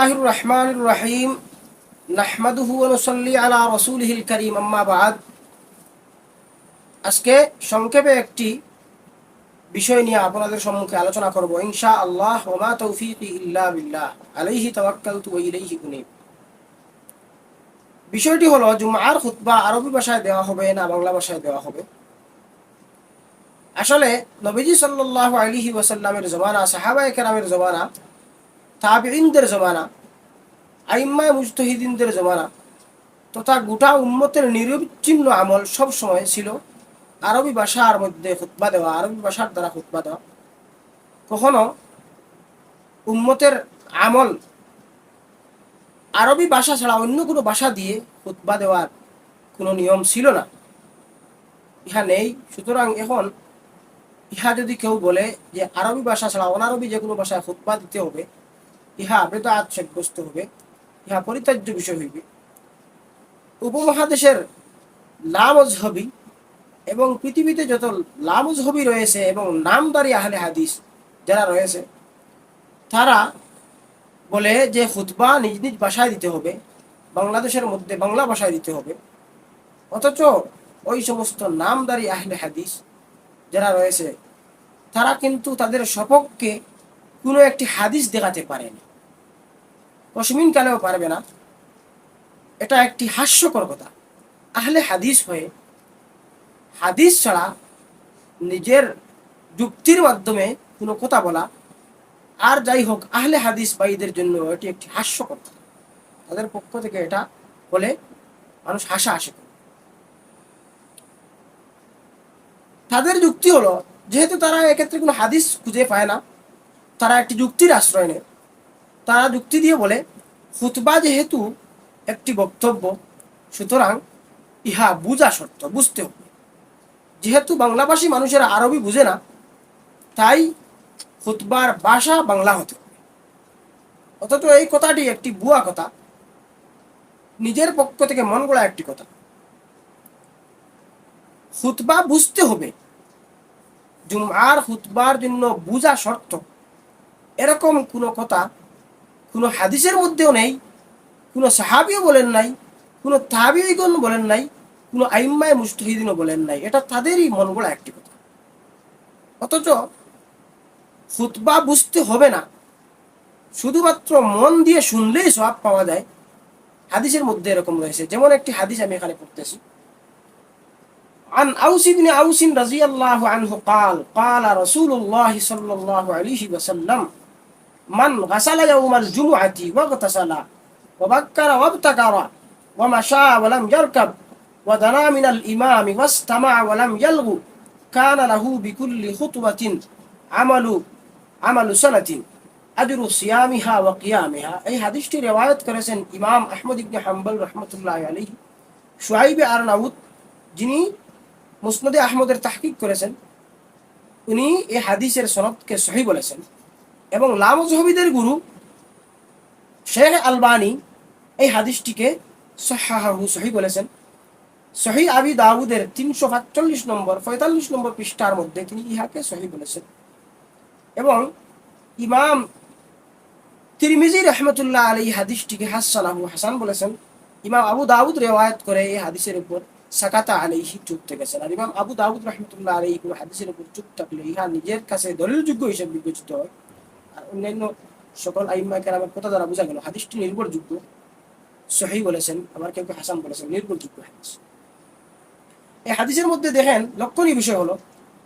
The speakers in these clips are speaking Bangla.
বিসমিল্লাহির রহমানির রহিম নাহমাদুহু ওয়া নুসাল্লি আলা রাসূলিহিল কারীম আম্মা বা'দ। আজকে সংক্ষেপে একটি বিষয় নিয়ে আপনাদের সম্মুখে আলোচনা করব ইনশাআল্লাহ। ওয়া মা তৌফীকি ইল্লা বিল্লাহ আলাইহি তাওয়াক্কালতু ওয়া ইলাইহি উনীব। বিষয়টি হলো জুমআর খুতবা আরবি ভাষায় দেওয়া হবে না বাংলা ভাষায় দেওয়া হবে। আসলে নবীজি সাল্লাল্লাহু আলাইহি ওয়াসাল্লামের জমানা, সাহাবায়ে কেরামের জমানা, তাবিঈনদের জমানা, আইম্মায়ে মুজতাহিদিনদের জমানা তথা গোটা উম্মতের নিরবিচ্ছিন্ন আমল সব সময় ছিল আরবি ভাষার মধ্যে খুতবা দেওয়া, আরবি ভাষার দ্বারা খুতবা দেওয়া। কখনো উম্মতের আমল আরবি ভাষা ছাড়া অন্য কোনো ভাষা দিয়ে খুতবা দেওয়ার কোনো নিয়ম ছিল না, ইহা নেই। সুতরাং এখন ইহা যদি কেউ বলে যে আরবি ভাষা ছাড়া অনারবি যে কোনো ভাষায় খুতবা দিতে হবে, ইহা বেদাত সাব্যস্ত হবে, ইহা পরিত্যাজ্য বিষয় হইবে। উপমহাদেশের লামজহবি এবং পৃথিবীতে যত লামজহবি রয়েছে এবং নামদারি আহলে হাদিস যারা রয়েছে, তারা বলে যে খুতবা নিজ নিজ ভাষায় দিতে হবে, বাংলাদেশের মধ্যে বাংলা ভাষায় দিতে হবে। অথচ ওই সমস্ত নামদারি আহলে হাদিস যারা রয়েছে, তারা কিন্তু তাদের সপক্ষে কোনো একটি হাদিস দেখাতে পারেনি, কসমিন কালেও পারবে না। এটা একটি হাস্যকর কথা। আহলে হাদিস হয়ে হাদিস ছাড়া নিজের যুক্তির মাধ্যমে কোনো কথা বলা, আর যাই হোক আহলে হাদিস ভাইদের জন্য এটি একটি হাস্যকর কথা। তাদের পক্ষ থেকে এটা বলে মানুষ হাসাহাসি করে। তাদের যুক্তি হলো, যেহেতু তারা এক্ষেত্রে কোনো হাদিস খুঁজে পায় না, তারা একটি যুক্তির আশ্রয় নেয়। তারা যুক্তি দিয়ে বলে, খুতবা যেহেতু একটি বক্তব্য, সুতরাং ইহা বুঝা শর্ত, বুঝতে হবে। যেহেতু বাংলাভাষী মানুষেরা আরবি বুঝে না, তাই খুতবার ভাষা বাংলা হতে হবে। অথচ এই কথাটি একটি ভুয়া কথা, নিজের পক্ষ থেকে মন গড়া একটি কথা। খুতবা বুঝতে হবে, জুমআর খুতবার জন্য বুঝা শর্ত, এরকম কোনো কথা কোনো হাদিসের মধ্যেও নেই, কোনো সাহাবিও বলেন নাই, কোনো তাবিঈগণ বলেন নাই, কোনো আইম্মায়ে মুজতাহিদিনও বলেন নাই। এটা তাদেরই মন গড়া একটি কথা। অথচ খুতবা বুঝতে হবে না, শুধুমাত্র মন দিয়ে শুনলেই সওয়াব পাওয়া যায়, হাদিসের মধ্যে এরকম রয়েছে। যেমন একটি হাদিস আমি এখানে পড়তেছি। عن أوس بن أوس رضي الله عنه قال قال رسول الله صلى الله عليه وسلم من غسل يوم الجمعة واغتسل وبكر وابتكر ومشى ولم يركب ودنا من الإمام واستمع ولم يلغ كان له بكل خطوة عمل سنة أجر صيامها وقيامها। এই হাদিসটি রিওয়ায়াত করেছেন ইমাম আহমদ ইবনে হাম্বল রাহমাতুল্লাহি আলাইহি। শুআইব আরনাউত, যিনি মুসনাদে আহমদের তাহকিক করেছেন, উনি এই হাদিসের সনদকে সহিহ বলেছেন। এবং লামজহবিদের গুরু শেখ আলবানী এই হাদিসটিকে সহিহ সহিহ বলেছেন। সহিহ আবি দাউদের 345 নম্বর পৃষ্ঠার মধ্যে তিনি ইহাকে সহিহ বলেছেন। এবং ইমাম তিরমিজি রাহমাতুল্লাহ আলাইহি হাদিসটিকে হাসান বলেছেন। ইমাম আবু দাউদ রিওয়ায়াত করে এই হাদিসের উপর সাকাতা আলাইহি, চুপ থেকেছেন। আর ইমাম আবু দাউদ রাহমাতুল্লাহ আলাইহি কোনো হাদিসের উপর চুপ থাকলে ইহা নিজের কাছে দলিলযোগ্য হিসেবে বিবেচিত হয়। আর অন্যান্য সকল আইম্মায়ে কেরামের কথা দ্বারা বোঝা গেল হাদিসটি নির্ভরযোগ্য, সহিহ বলেছেন, আবার কেউ কেউ হাসান বলেছেন, নির্ভরযোগ্য হাদিস। এই হাদিসের মধ্যে দেখেন লক্ষণীয় বিষয় হলো,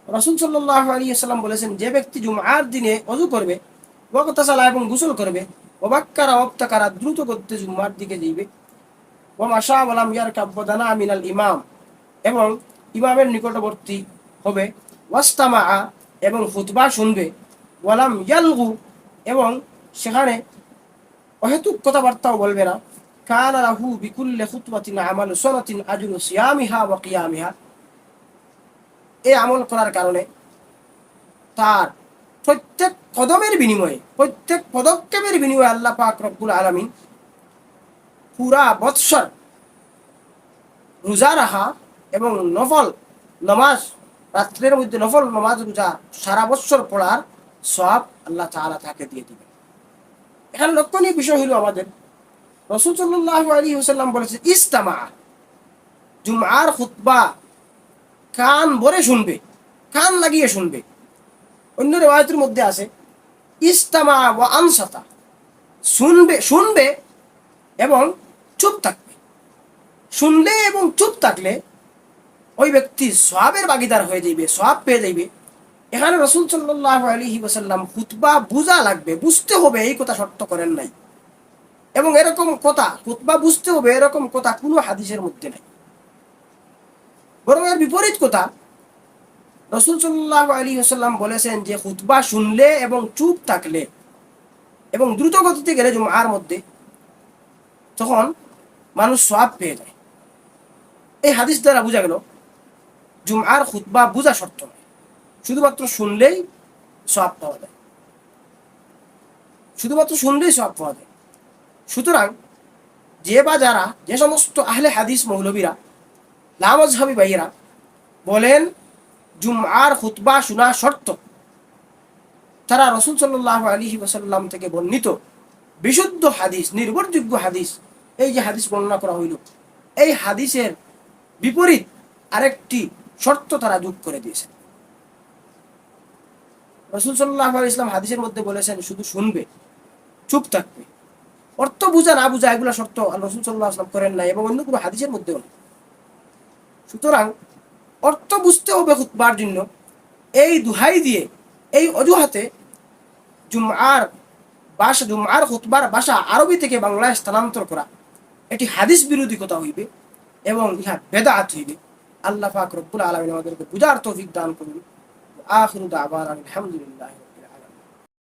রাসূল সাল্লাল্লাহু আলাইহি ওয়াসাল্লাম বলেছেন, যে ব্যক্তি জুমআর দিনে ওযু করবে, ওয়াগতাসালা এবং গোসল করবে, ওয়াবাক্কারা ওয়াবতাকারা দ্রুত গতিতে জুমআর দিকে যাইবে, ওয়ামাশা ওয়ালাম ইয়ারকাব ওয়াদানা মিনাল ইমাম এবং ইমামের নিকটবর্তী হবে, ওয়াস্তামা এবং খুতবা শুনবে, ওয়ালাম ইয়ালগু এবং সেখানে অহেতুক কথাবার্তাও বলবে না, কানা লাহু বিকুল্লি খুতবাতিন আমালু সানাতিন আজরু সিয়ামিহা ওয়া কিয়ামিহা। এই আমল করার কারণে তার প্রত্যেক কদমের বিনিময়ে, প্রত্যেক পদক্ষেপের বিনিময়ে আল্লাহ পাক রব্বুল আলামিন পুরা বৎসর রোজা রাখা এবং নফল নামাজ, রাত্রের মধ্যে নফল নামাজ রোজা সারা বৎসর পড়ার সওয়াব আল্লাহ তাআলা তাকে দিয়ে দিবেন। এখানে লক্ষণীয় বিষয় হইল আমাদের রাসূল সাল্লাল্লাহু আলাইহি ওয়াসাল্লাম বলেছে ইস্তামা, জুমআর খুতবা কান ভরে শুনবে, কান লাগিয়ে শুনবে। অন্য রিওয়ায়াতের মধ্যে আছে ইস্তামা ওয়া আনসাতা, শুনবে শুনবে এবং চুপ থাকবে। শুনলে এবং চুপ থাকলে ওই ব্যক্তি সওয়াবের ভাগীদার হয়ে যাইবে, সওয়াব পেয়ে যাইবে। এখানে রাসূল সাল্লাল্লাহু আলাইহি ওয়াসাল্লাম খুতবা বুঝা লাগবে, বুঝতে হবে, এই কথা শর্ত করেন নাই। এবং এরকম কথা খুতবা বুঝতে হবে এরকম কথা কোনো হাদিসের মধ্যে নাই। বরং এর বিপরীত কথা রাসূল সাল্লাল্লাহু আলাইহি ওয়াসাল্লাম বলেছেন যে খুতবা শুনলে এবং চুপ থাকলে এবং দ্রুত গতিতে গেলে জুমআর মধ্যে, তখন মানুষ সওয়াব পেয়ে যায়। এই হাদিস দ্বারা বোঝা গেল জুমআর খুতবা বুঝা শর্ত নয়, শুধুমাত্র শুনলেই সওয়াব পাওয়া যায়, শুধুমাত্র শুনলেই সওয়াব পাওয়া যায়। সুতরাং যে বা যারা, যে সমস্ত আহলে হাদিস মৌলবীরা, লামাযহাবী ভাইয়েরা বলেন জুমআর খুতবা শোনা শর্ত, তারা রাসূল সাল্লাল্লাহু আলাইহি ওয়াসাল্লাম থেকে বর্ণিত বিশুদ্ধ হাদিস, নির্ভরযোগ্য হাদিস, এই যে হাদিস বর্ণনা করা হইল, এই হাদিসের বিপরীত আরেকটি শর্ত তারা যোগ করে দিয়েছেন। রাসূল সাল্লাল্লাহু আলাইহি ওয়াসাল্লাম হাদিসের মধ্যে বলেছেন শুধু শুনবে, চুপ থাকবে, অর্থ বুঝা না বুঝা এগুলো শর্ত রাসূল সাল্লাল্লাহু আলাইহি ওয়াসাল্লাম করেন নাই এবং অন্য কোনো হাদিসের মধ্যেও নেই। সুতরাং অর্থ বুঝতে হবে খুতবার জন্য, এই দুহাই দিয়ে, এই অজুহাতে জুমআর খুতবার ভাষা আরবি থেকে বাংলায় স্থানান্তর করা এটি হাদিস বিরোধী কথা হইবে এবং ইহা বেদাত হইবে। আল্লাহ পাক রব্বুল আলামিন আমাদেরকে বুঝার তৌফিক দান করুন। আখিরু দাওয়ানা আলহামদুলিল্লাহ।